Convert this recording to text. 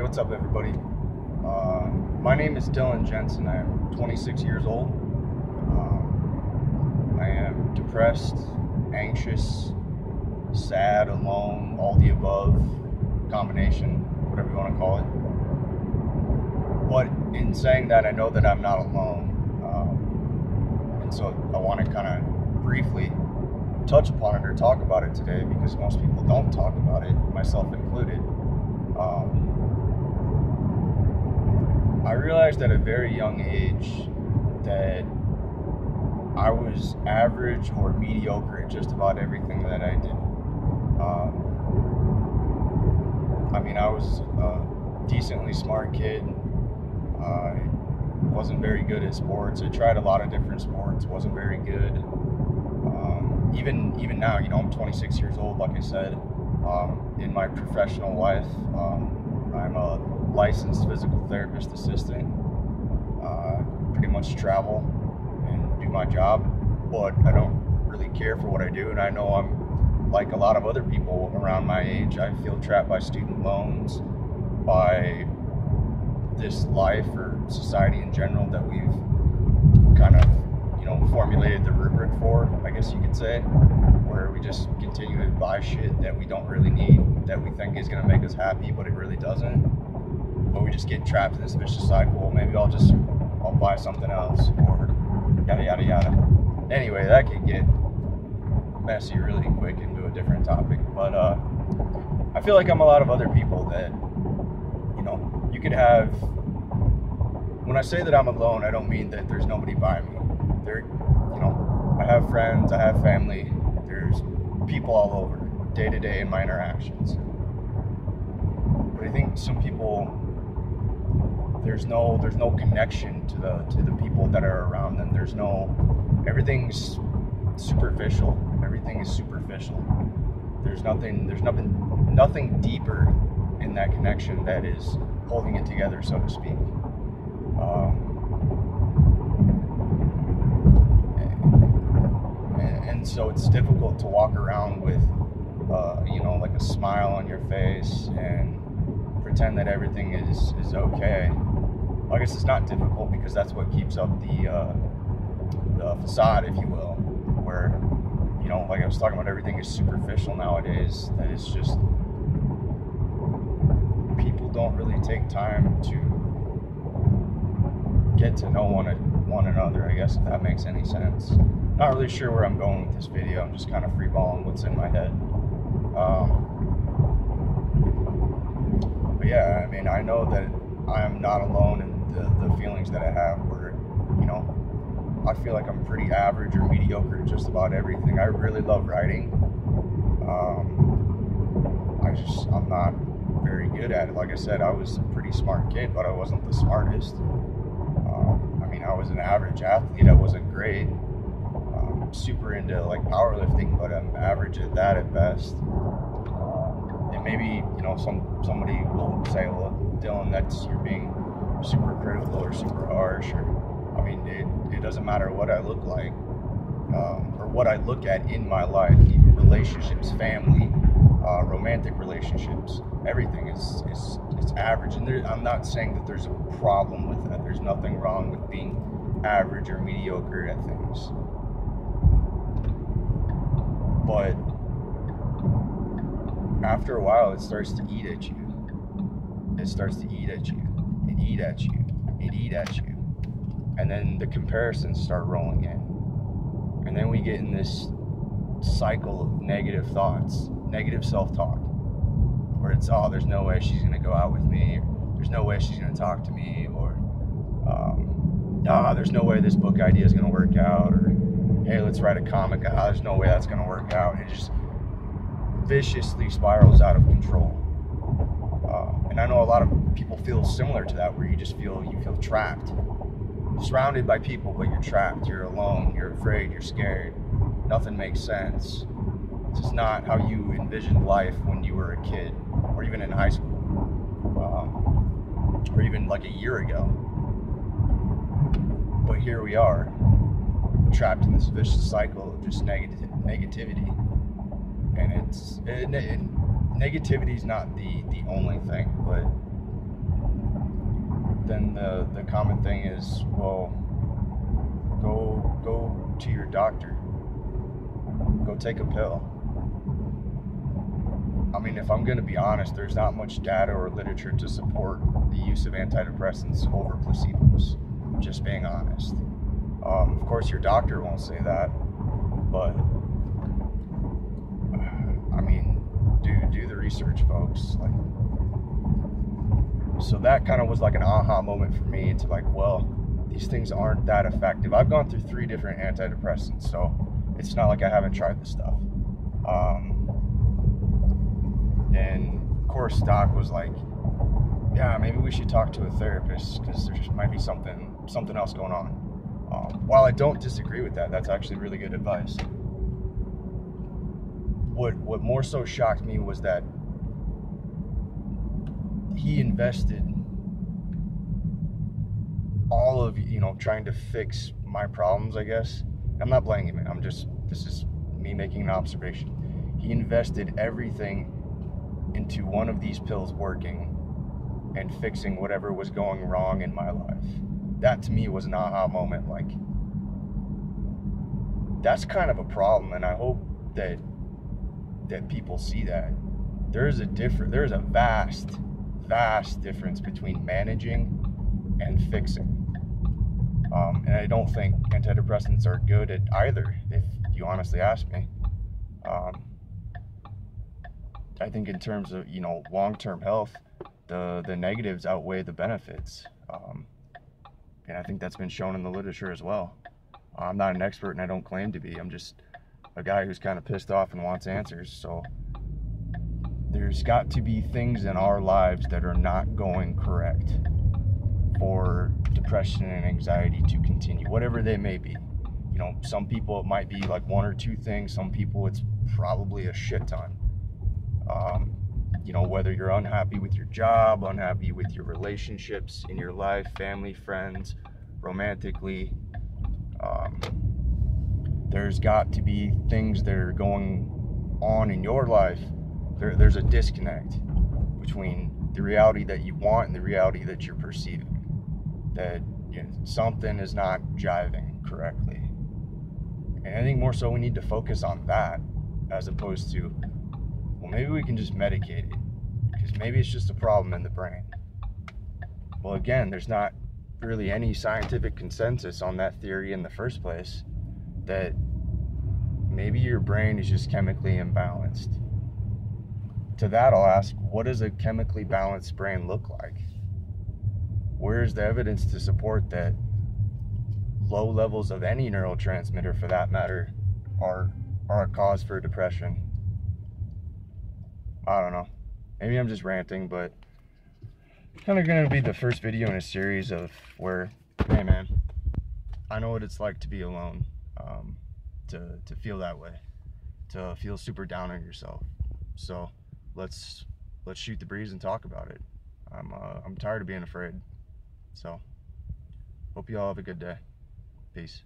what's up, everybody? My name is Dylan Jensen. I am 26 years old. I am depressed, anxious, sad, alone, all the above, combination, whatever you want to call it. But in saying that, I know that I'm not alone. And so I want to kind of briefly touch upon it or talk about it today, because most people don't talk about it, myself included. I realized at a very young age that I was average or mediocre at just about everything that I did. I was a decently smart kid. I wasn't very good at sports. I tried a lot of different sports, wasn't very good. Even now, I'm 26 years old, like I said. In my professional life, I'm a licensed physical therapist assistant. Pretty much travel and do my job, but I don't really care for what I do, and I know I'm like a lot of other people around my age. I feel trapped by student loans, by this life or society in general that we've kind of, formulated the rubric for, I guess you could say, where we just continue to buy shit that we don't really need, that we think is going to make us happy, but it really doesn't. But we just get trapped in this vicious cycle. Maybe I'll buy something else, or yada yada yada. Anyway, that could get messy really quick into a different topic, but I feel like I'm a lot of other people that, you could have. When I say that I'm alone, I don't mean that there's nobody by me. I have friends, I have family, there's people all over, day to day in my interactions. But I think some people, there's no connection to the people that are around them. Everything's superficial. Everything is superficial. There's nothing deeper in that connection that is holding it together, so to speak. And so it's difficult to walk around with, like a smile on your face and pretend that everything is okay. I guess it's not difficult, because that's what keeps up the facade, if you will, where, like I was talking about, everything is superficial nowadays. That it's just, people don't really take time to get to know one another, I guess, if that makes any sense. Not really sure where I'm going with this video. I'm just kind of freeballing what's in my head. But yeah, I know that I am not alone in the feelings that I have, where, I feel like I'm pretty average or mediocre at just about everything. I really love writing. I'm not very good at it. Like I said, I was a pretty smart kid, but I wasn't the smartest. I was an average athlete. I wasn't great. Super into like powerlifting, but I'm average at that at best. And maybe, somebody will say, well, Dylan, you're being super critical or super harsh, or, it doesn't matter what I look like, or what I look at in my life, relationships, family, romantic relationships, everything is average. And I'm not saying that there's a problem with that. There's nothing wrong with being average or mediocre at things. But after a while, it starts to eat at you. It starts to eat at you, and eat at you, and eat at you. And then the comparisons start rolling in. And then we get in this cycle of negative thoughts, negative self-talk, where it's, oh, there's no way she's going to go out with me, or there's no way she's going to talk to me, or there's no way this book idea is going to work out, or hey, let's write a comic. There's no way that's going to work out. It just viciously spirals out of control. And I know a lot of people feel similar to that, where you feel trapped. Surrounded by people, but you're trapped. You're alone. You're afraid. You're scared. Nothing makes sense. This is not how you envisioned life when you were a kid, or even in high school, or even like a year ago. But here we are, trapped in this vicious cycle of just negativity. And negativity is not the only thing, but then the common thing is, well, go to your doctor. Go take a pill. I mean, if I'm going to be honest, there's not much data or literature to support the use of antidepressants over placebos. Just being honest. Of course, your doctor won't say that, but I mean, do the research, folks. Like, so that kind of was like an aha moment for me. It's like, well, these things aren't that effective. I've gone through 3 different antidepressants, so it's not like I haven't tried this stuff. And of course, Doc was like, yeah, maybe we should talk to a therapist because there might be something else going on. While I don't disagree with that, that's actually really good advice. What more so shocked me was that he invested all of, trying to fix my problems, I guess. I'm not blaming him. This is me making an observation. He invested everything into one of these pills working and fixing whatever was going wrong in my life. That to me was an aha moment. Like, that's kind of a problem, and I hope that people see that. There's a vast difference between managing and fixing. And I don't think antidepressants are good at either, if you honestly ask me. I think in terms of, long-term health, the negatives outweigh the benefits. And I think that's been shown in the literature as well. I'm not an expert and I don't claim to be. I'm just a guy who's kind of pissed off and wants answers. So there's got to be things in our lives that are not going correct for depression and anxiety to continue, whatever they may be. Some people it might be like 1 or 2 things. Some people it's probably a shit ton. Whether you're unhappy with your job, unhappy with your relationships in your life, family, friends, romantically, there's got to be things that are going on in your life. There's a disconnect between the reality that you want and the reality that you're perceiving. That something is not jiving correctly. And I think more so we need to focus on that as opposed to, well, maybe we can just medicate it because maybe it's just a problem in the brain. Well, again, there's not really any scientific consensus on that theory in the first place, that maybe your brain is just chemically imbalanced. To that, I'll ask, what does a chemically balanced brain look like? Where's the evidence to support that low levels of any neurotransmitter, for that matter, are a cause for depression? I don't know. Maybe I'm just ranting, but kind of going to be the first video in a series of where, hey man, I know what it's like to be alone, to feel that way, to feel super down on yourself. So let's shoot the breeze and talk about it. I'm tired of being afraid. So hope you all have a good day. Peace.